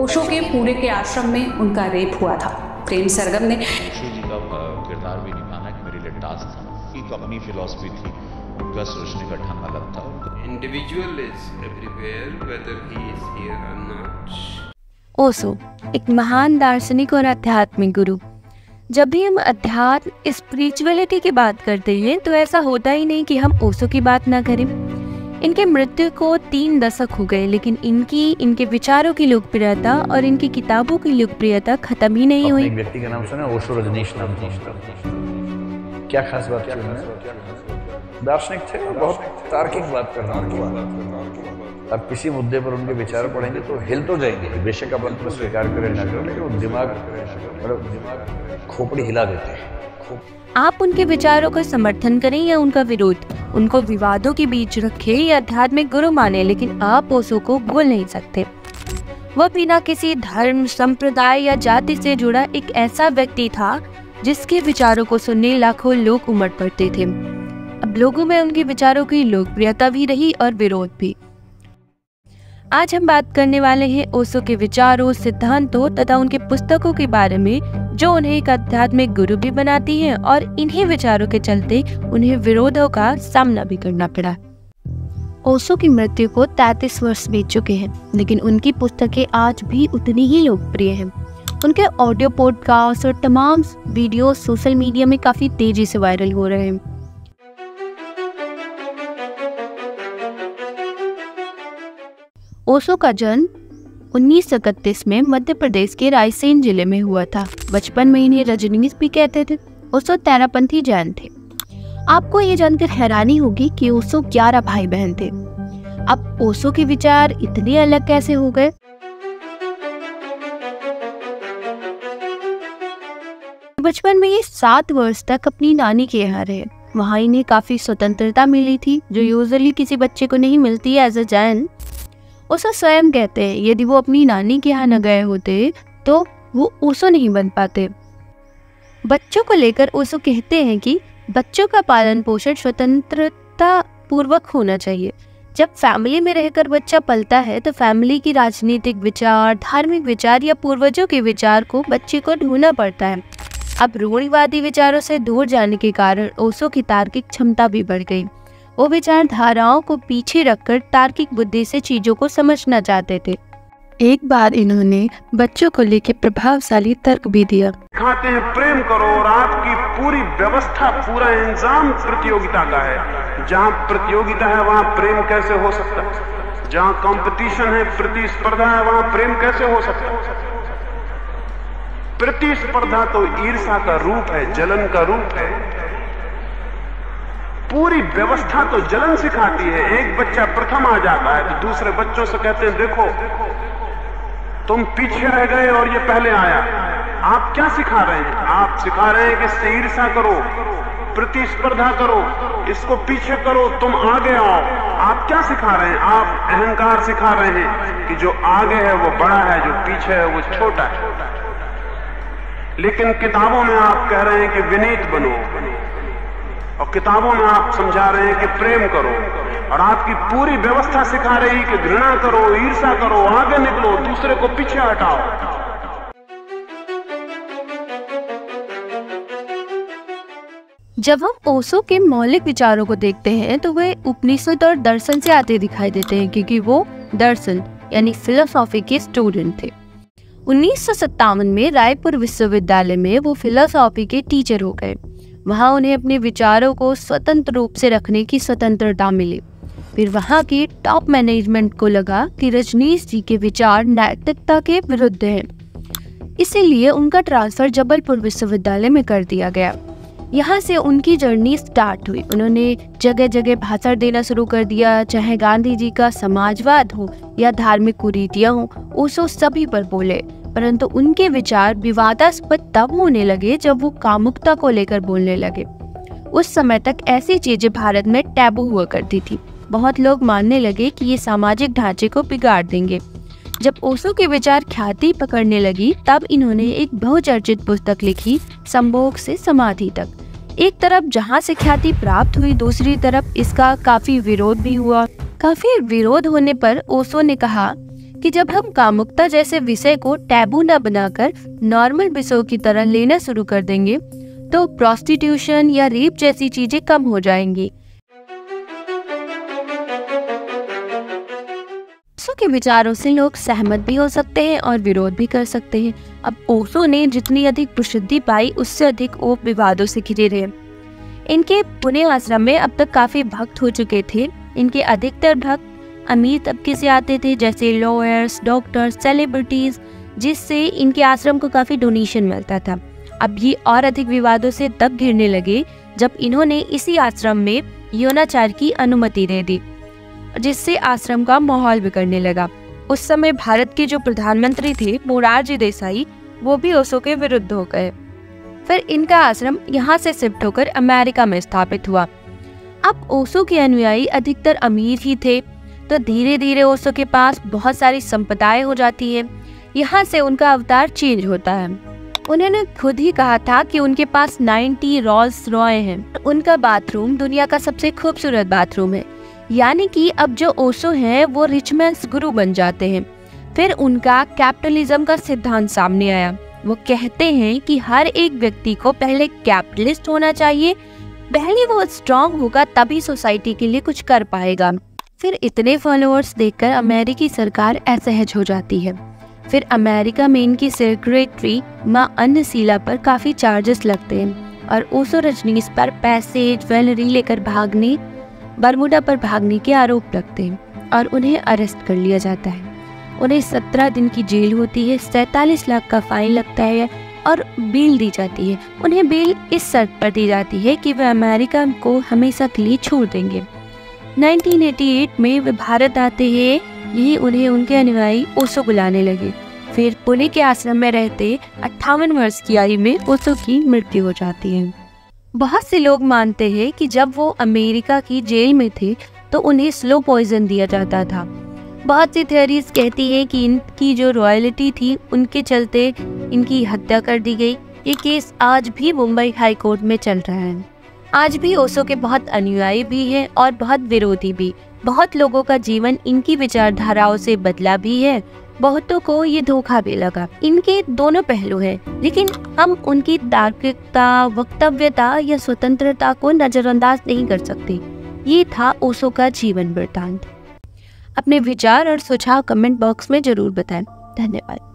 ओशो के पुणे के आश्रम में उनका रेप हुआ था। प्रेम सरगम ने ओशो जी का किरदार भी निभाना कि मेरे लिए टास्क था कि अपनी फिलॉसफी थी, उनका सोचने का ढंग अलग था। Individual is everywhere whether he is here or not. Osho एक महान दार्शनिक और आध्यात्मिक गुरु। जब भी हम अध्यात्म स्पिरिचुअलिटी की बात करते हैं तो ऐसा होता ही नहीं कि हम ओशो की बात ना करें। इनके मृत्यु को 3 दशक हो गए, लेकिन इनके विचारों की लोकप्रियता और इनकी किताबों की लोकप्रियता खत्म ही नहीं हुई। एक व्यक्ति का नाम सुना, ओशो रजनीश नाम था। क्या खास बात की उन्होंने? दार्शनिक थे, बहुत तार्किक बात कर रहे हैं। अब किसी मुद्दे पर उनके विचार पढ़ेंगे तो हिल तो जाएंगे, बेशक आप अंत में स्वीकार करें ना करें, लेकिन वो दिमाग खोपड़ी हिला देते हैं। आप उनके विचारों का समर्थन करें या उनका विरोध, उनको विवादों के बीच रखें या आध्यात्मिक गुरु माने, लेकिन आप ओशो को भूल नहीं सकते। वह बिना किसी धर्म, संप्रदाय या जाति से जुड़ा एक ऐसा व्यक्ति था जिसके विचारों को सुनने लाखों लोग उमड़ पड़ते थे। अब लोगों में उनके विचारों की लोकप्रियता भी रही और विरोध भी। आज हम बात करने वाले हैं ओशो के विचारों, सिद्धांतों तथा उनके पुस्तकों के बारे में, जो उन्हें एक आध्यात्मिक गुरु भी बनाती हैं और इन्हीं विचारों के चलते उन्हें विरोधों का सामना भी करना पड़ा। ओशो की मृत्यु को 33 वर्ष बीत चुके हैं, लेकिन उनकी पुस्तकें आज भी उतनी ही लोकप्रिय हैं। उनके ऑडियो पॉडकास्ट और तमाम वीडियो सोशल मीडिया में काफी तेजी से वायरल हो रहे हैं। ओशो का जन्म 1931 में मध्य प्रदेश के रायसेन जिले में हुआ था। बचपन में इन्हें रजनीश भी कहते थे। ओशो तेरापंथी जैन थे। आपको ये जानकर हैरानी होगी कि ओशो 11 भाई बहन थे। अब ओशो के विचार इतने अलग कैसे हो गए? बचपन में ये 7 वर्ष तक अपनी नानी के यहाँ रहे। वहाँ इन्हें काफी स्वतंत्रता मिली थी, जो यूजुअली किसी बच्चे को नहीं मिलती एज अ जैन। ओशो स्वयं कहते हैं यदि वो अपनी नानी के यहाँ न गए होते तो वो ओशो नहीं बन पाते। बच्चों को लेकर ओशो कहते हैं कि बच्चों का पालन पोषण स्वतंत्रता पूर्वक होना चाहिए। जब फैमिली में रहकर बच्चा पलता है तो फैमिली की राजनीतिक विचार, धार्मिक विचार या पूर्वजों के विचार को बच्चे को ढूंढना पड़ता है। अब रूढ़िवादी विचारों से दूर जाने के कारण ओशो की तार्किक क्षमता भी बढ़ गई। वो विचारधाराओं को पीछे रखकर तार्किक बुद्धि से चीजों को समझना चाहते थे। एक बार इन्होंने बच्चों को लेकर प्रभावशाली तर्क भी दिया। खाते हैं प्रेम करो, और आपकी पूरी व्यवस्था, पूरा इंतजाम प्रतियोगिता का है। जहाँ प्रतियोगिता है वहाँ प्रेम कैसे हो सकता है? जहाँ कंपटीशन है, प्रतिस्पर्धा है, वहाँ प्रेम कैसे हो सकता है? प्रतिस्पर्धा तो ईर्ष्या का रूप है, जलन का रूप है। पूरी व्यवस्था तो जलन सिखाती है। एक बच्चा प्रथम आ जाता है तो दूसरे बच्चों से कहते हैं देखो तुम पीछे रह गए और ये पहले आया। आप क्या सिखा रहे हैं? आप सिखा रहे हैं कि ईर्ष्या करो, प्रतिस्पर्धा करो, इसको पीछे करो, तुम आगे आओ। आप क्या सिखा रहे हैं? आप अहंकार सिखा रहे हैं कि जो आगे है वो बड़ा है, जो पीछे है वो छोटा है। लेकिन किताबों में आप कह रहे हैं कि विनीत बनो, और किताबों में आप समझा रहे हैं कि प्रेम करो, और आपकी पूरी व्यवस्था सिखा रही है कि घृणा करो, ईर्ष्या करो, आगे निकलो, दूसरे को पीछे हटाओ। जब हम ओशो के मौलिक विचारों को देखते हैं तो वे उपनिषद और दर्शन से आते दिखाई देते हैं, क्योंकि वो दर्शन यानी फिलोसॉफी के स्टूडेंट थे। 1957 में रायपुर विश्वविद्यालय में वो फिलोसॉफी के टीचर हो गए। वहाँ उन्हें अपने विचारों को स्वतंत्र रूप से रखने की स्वतंत्रता मिली। फिर वहाँ की टॉप मैनेजमेंट को लगा कि रजनीश जी के विचार नैतिकता के विरुद्ध हैं, इसीलिए उनका ट्रांसफर जबलपुर विश्वविद्यालय में कर दिया गया। यहाँ से उनकी जर्नी स्टार्ट हुई। उन्होंने जगह जगह भाषण देना शुरू कर दिया, चाहे गांधी जी का समाजवाद हो या धार्मिक कुरीतियाँ हो, ओशो सभी पर बोले। परंतु उनके विचार विवादास्पद तब होने लगे जब वो कामुकता को लेकर बोलने लगे। उस समय तक ऐसी चीजें भारत में टैबू हुआ करती थी। बहुत लोग मानने लगे कि ये सामाजिक ढांचे को बिगाड़ देंगे। जब ओशो के विचार ख्याति पकड़ने लगी तब इन्होंने एक बहुचर्चित पुस्तक लिखी, संभोग से समाधि तक। एक तरफ जहाँ से ख्याति प्राप्त हुई, दूसरी तरफ इसका काफी विरोध भी हुआ। काफी विरोध होने पर ओशो ने कहा कि जब हम कामुकता जैसे विषय को टैबू न बनाकर नॉर्मल विषयों की तरह लेना शुरू कर देंगे तो प्रोस्टिट्यूशन या रेप जैसी चीजें कम हो जाएंगी। ओशो के विचारों से लोग सहमत भी हो सकते हैं और विरोध भी कर सकते हैं। अब ओशो ने जितनी अधिक प्रसिद्धि पाई उससे अधिक वो विवादों से घिरे रहे। इनके पुणे आश्रम में अब तक काफी भक्त हो चुके थे। इनके अधिकतर भक्त अमीर तबके से आते थे, जैसे लॉयर्स, डॉक्टर्स, सेलिब्रिटीज, जिससे इनके आश्रम को काफी डोनेशन मिलता था। अब ये और अधिक विवादों से तब घिरने लगे जब इन्होंने इसी आश्रम में यौनाचार की अनुमति दे दी, जिससे आश्रम का माहौल बिगड़ने लगा। उस समय भारत के जो प्रधानमंत्री थे मोरारजी देसाई, वो भी ओशो के विरुद्ध हो गए। फिर इनका आश्रम यहाँ से शिफ्ट होकर अमेरिका में स्थापित हुआ। अब ओशो के अनुयायी अधिकतर अमीर ही थे, तो धीरे धीरे ओशो के पास बहुत सारी संपदाएं हो जाती है। यहाँ से उनका अवतार चेंज होता है। उन्होंने खुद ही कहा था कि उनके पास 90 रोल्स रॉय हैं। उनका बाथरूम दुनिया का सबसे खूबसूरत बाथरूम है। यानी कि अब जो ओशो हैं वो रिचमैन्स गुरु बन जाते हैं। फिर उनका कैपिटलिज्म का सिद्धांत सामने आया। वो कहते हैं कि हर एक व्यक्ति को पहले कैपिटलिस्ट होना चाहिए, पहले वो स्ट्रांग होगा तभी सोसाइटी के लिए कुछ कर पाएगा। फिर इतने फॉलोअर्स देखकर अमेरिकी सरकार असहज हो जाती है। फिर अमेरिका में इनकी सेक्रेटरी मां अन्नशीला पर काफी चार्जेस लगते हैं और ओशो रजनीश पर पैसे, ज्वेलरी लेकर भागने, बरमुडा पर भागने के आरोप लगते हैं और उन्हें अरेस्ट कर लिया जाता है। उन्हें 17 दिन की जेल होती है, 47 लाख का फाइन लगता है और बेल दी जाती है। उन्हें बेल इस शर्त पर दी जाती है कि वे अमेरिका को हमेशा के लिए छोड़ देंगे। 1988 में वे भारत आते हैं। यही उन्हें उनके अनुयायी ओशो बुलाने लगे। फिर पुणे के आश्रम में रहते 58 वर्ष की आयु में ओशो की मृत्यु हो जाती है। बहुत से लोग मानते हैं कि जब वो अमेरिका की जेल में थे तो उन्हें स्लो पॉइजन दिया जाता था। बहुत सी थ्योरीज कहती है कि इनकी जो रॉयल्टी थी उनके चलते इनकी हत्या कर दी गई। ये केस आज भी मुंबई हाई कोर्ट में चल रहा है। आज भी ओशो के बहुत अनुयायी भी हैं और बहुत विरोधी भी। बहुत लोगों का जीवन इनकी विचारधाराओं से बदला भी है, बहुतों को ये धोखा भी लगा। इनके दोनों पहलू हैं, लेकिन हम उनकी तार्किकता, वक्तव्यता या स्वतंत्रता को नजरअंदाज नहीं कर सकते। ये था ओशो का जीवन वृत्तांत। अपने विचार और सुझाव कमेंट बॉक्स में जरूर बताएं। धन्यवाद।